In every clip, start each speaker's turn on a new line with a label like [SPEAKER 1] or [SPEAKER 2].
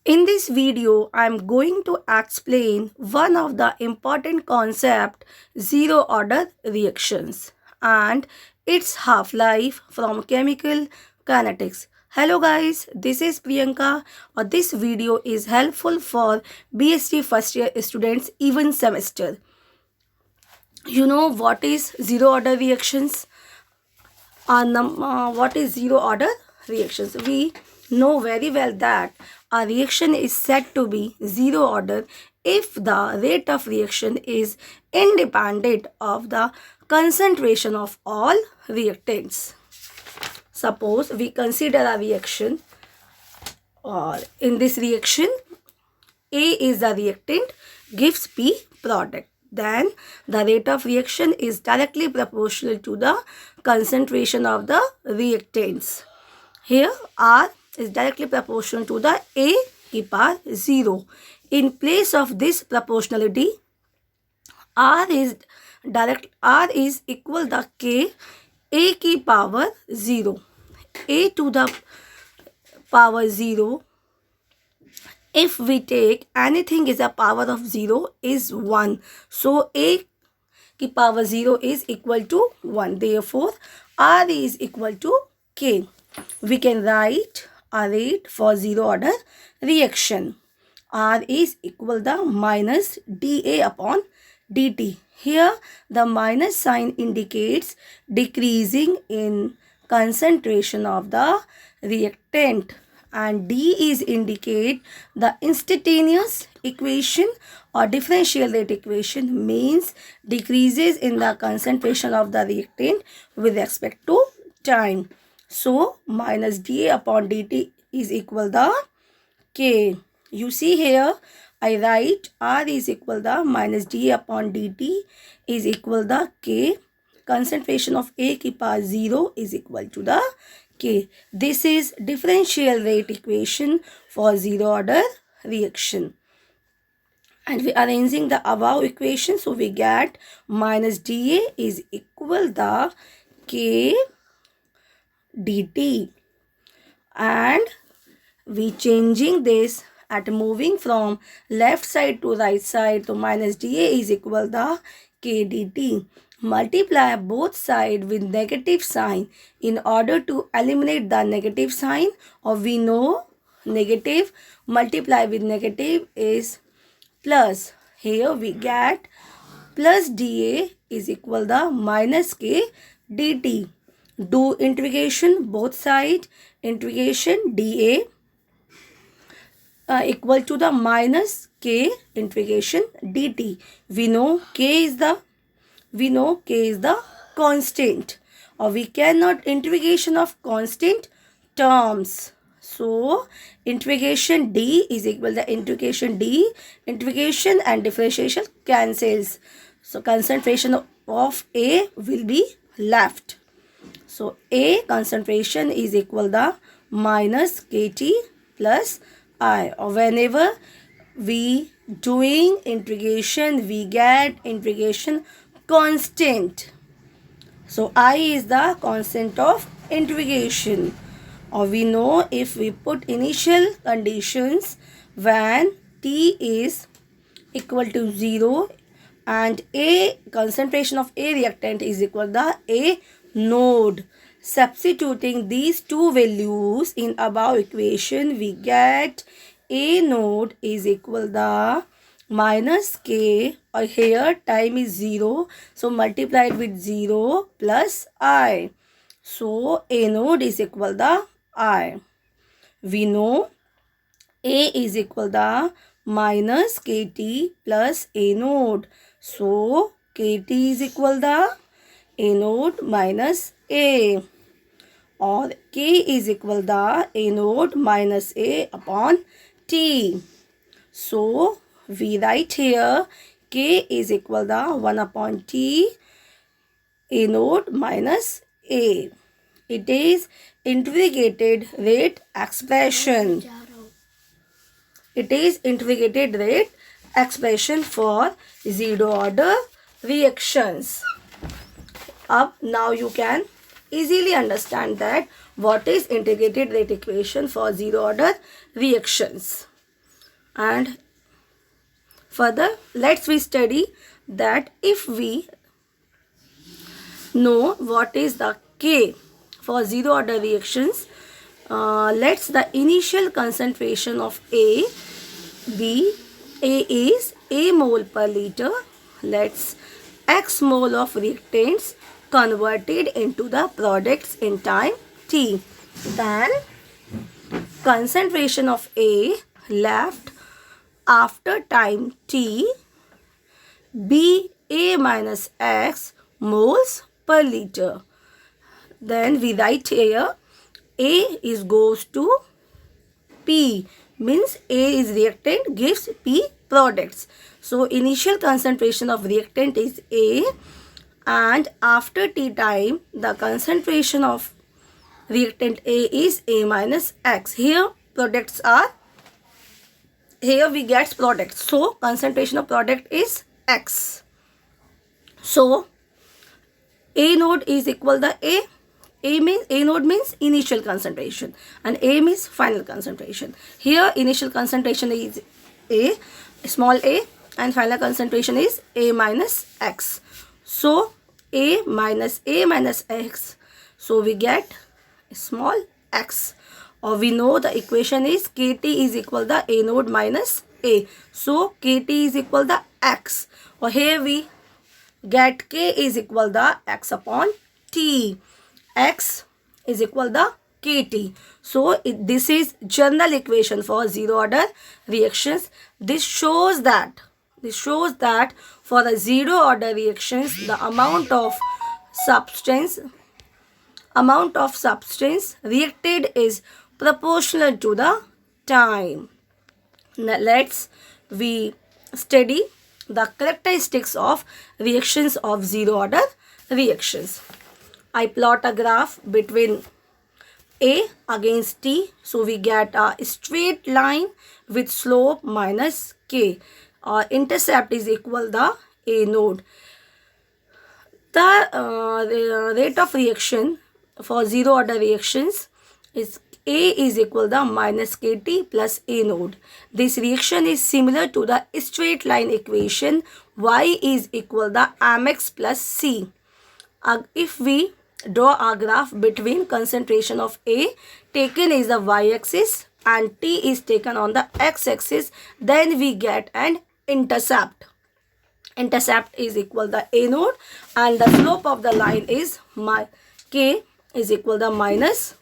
[SPEAKER 1] In this video, I am going to explain one of the important concept zero order reactions and its half-life from chemical kinetics. Hello guys, this is Priyanka. This video is helpful for BSc first year students even semester. You know what is zero order reactions? What is zero order reactions? We know very well that a reaction is said to be zero order if the rate of reaction is independent of the concentration of all reactants. Suppose we consider a reaction, or in this reaction A is the reactant, gives B product. Then the rate of reaction is directly proportional to the concentration of the reactants. Here R is directly proportional to the A ki power 0. In place of this proportionality, R is equal the K A ki power 0. A to the power 0, if we take anything is a power of 0 is 1. So A ki power 0 is equal to 1. Therefore, R is equal to K. We can write a rate for zero order reaction. R is equal to minus dA upon dt. Here the minus sign indicates decreasing in concentration of the reactant, and D is indicate the instantaneous equation or differential rate equation, means decreases in the concentration of the reactant with respect to time. So minus dA upon dt is equal to K. You see here I write R is equal to minus dA upon dt is equal to K. Concentration of A ki power 0 is equal to the K. This is differential rate equation for zero order reaction. And we are arranging the above equation, so we get minus dA is equal to K dt, and we changing this at moving from left side to right side, so minus dA is equal to K dt. Multiply both sides with negative sign in order to eliminate the negative sign, or we know negative multiply with negative is plus. Here we get plus dA is equal to minus K dt. Do integration both sides. Integration dA equal to the minus K integration dt. We know K is the constant, or we cannot integration of constant terms. So integration D is equal to integration D. Integration and differentiation cancels. So concentration of A will be left. So A concentration is equal to minus KT plus I. Or whenever we doing integration, we get integration constant. So I is the constant of integration. Or we know if we put initial conditions when T is equal to 0 and A concentration of A reactant is equal to A node. Substituting these two values in above equation, we get A node is equal to minus K, or here time is 0, so multiplied with 0 plus I. So A node is equal to I. We know A is equal to minus KT plus A node. So KT is equal to A node minus A, or K is equal to A node minus A upon T. So we write here K is equal to 1 upon T A node minus A. It is integrated rate expression. It is integrated rate expression for zero order reactions. Now you can easily understand that what is integrated rate equation for zero order reactions. And further, let's we study that if we know what is the K for zero order reactions, let's the initial concentration of A be A is A mole per liter. Let's X mole of reactants converted into the products in time T. Then concentration of A left after time T be A minus X moles per liter. Then we write here A is goes to P, means A is reactant gives P products. So initial concentration of reactant is A, and after T time the concentration of reactant A is A minus X. Here products are, here we get products, so concentration of product is X. So A node is equal to A node means initial concentration and A means final concentration. Here initial concentration is A, small a, and final concentration is A minus X. So A minus X. So we get small x. Or we know the equation is Kt is equal to A node minus A. So Kt is equal to X. Or here we get K is equal to X upon T. X is equal to Kt. So this is general equation for zero order reactions. This shows that for the zero order reactions the amount of substance reacted is proportional to the time. Now let's we study the characteristics of reactions of zero order reactions. I plot a graph between A against T. So we get a straight line with slope minus K. Intercept is equal to A node. The rate of reaction for zero order reactions is A is equal to minus Kt plus A node. This reaction is similar to the straight line equation Y is equal to Mx plus C. If we draw a graph between concentration of A taken is the y-axis and T is taken on the x-axis, then we get an intercept. Intercept is equal to A node and the slope of the line is K is equal to minus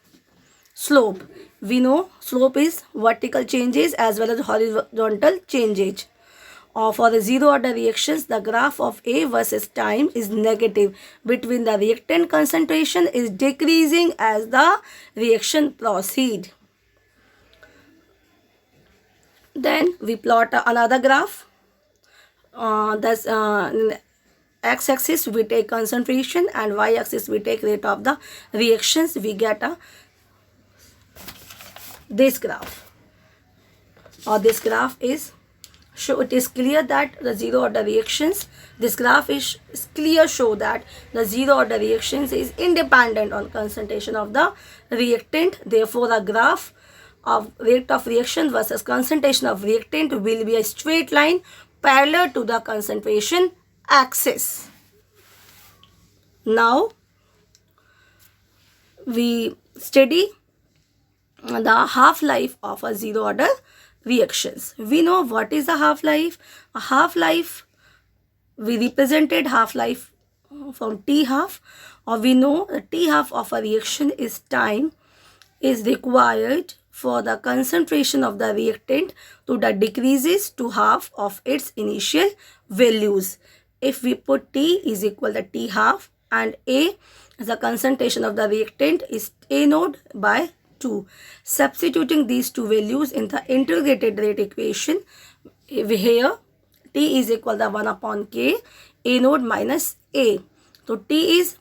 [SPEAKER 1] slope. We know slope is vertical changes as well as horizontal changes. Or for the zero order reactions, the graph of A versus time is negative. Between the reactant concentration is decreasing as the reaction proceed. Then we plot another graph. That's x-axis we take concentration and y-axis we take rate of the reactions. We get this graph. Or this graph is it is clear that the zero order reactions, this graph is clear show that the zero order reactions is independent on concentration of the reactant. Therefore, the graph of rate of reaction versus concentration of reactant will be a straight line parallel to the concentration axis. Now, we study the half-life of a zero order reactions. We know what is a half-life. A half-life, we represented half-life from T half, or we know the T half of a reaction is time is required for the concentration of the reactant to the decreases to half of its initial values. If we put T is equal to T half and A as the concentration of the reactant is A node by 2. Substituting these two values in the integrated rate equation, here T is equal to 1 upon K, A node minus A. So T is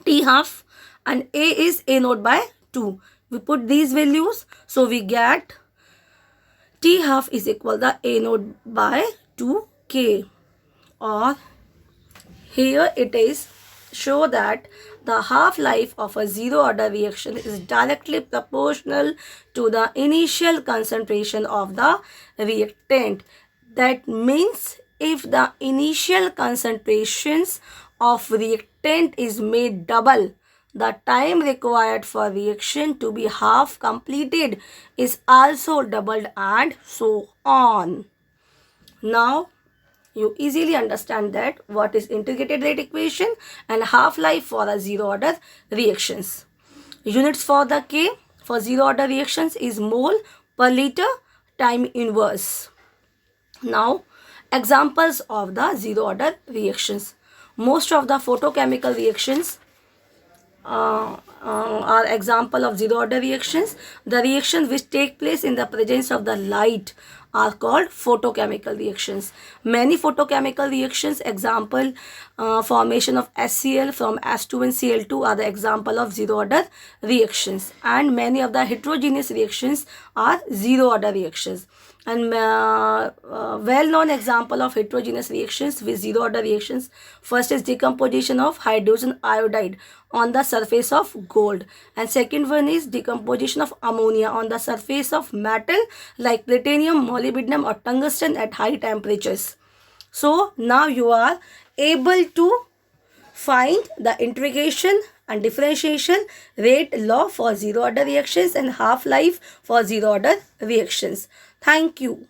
[SPEAKER 1] T half and A is A node by 2. We put these values, so we get T half is equal to A node by 2K, or here it is show that the half-life of a zero-order reaction is directly proportional to the initial concentration of the reactant. That means if the initial concentrations of reactant is made double, the time required for reaction to be half completed is also doubled, and so on. Now you easily understand that what is integrated rate equation and half-life for a zero order reactions. Units for the K for zero order reactions is mole per liter time inverse. Now examples of the zero order reactions. Most of the photochemical reactions are example of zero order reactions. The reactions which take place in the presence of the light are called photochemical reactions. Many photochemical reactions, example formation of HCl from H2NCl2 are the example of zero order reactions, and many of the heterogeneous reactions are zero order reactions. And well-known example of heterogeneous reactions with zero order reactions, first is decomposition of hydrogen iodide on the surface of gold, and second one is decomposition of ammonia on the surface of metal like platinum, molybdenum or tungsten at high temperatures. So now you are able to find the integration and differentiation rate law for zero order reactions and half-life for zero order reactions. Thank you.